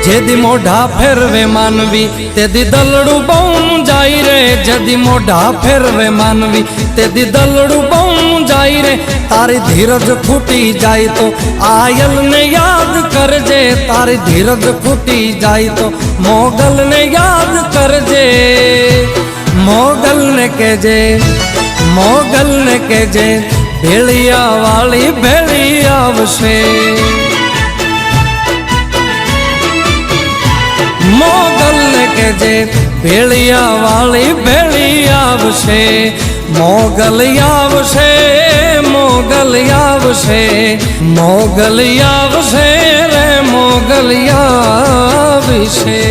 જેદી મોઢા ફેરવે માનવી તેદી દલડું બહુ જાય રે, જેદી મોઢા ફેરવે માનવી તેદી દલડું બહુ જાય રે। તારી ધીરજ ખૂટી જાય તો આયલને યાદ કરજે, તારી ધીરજ ખૂટી જાય તો મોગલને યાદ કરજે। મોગલને કહેજે, મોગલને કહેજે ભેળિયા વાળી ભેળી આવશે। મોગલને કહેજે ભેળિયા વાળી ભેળી આવશે। મોગલ આવશે, મોગલ આવશે, મોગલ આવશે રે મોગલ આવશે।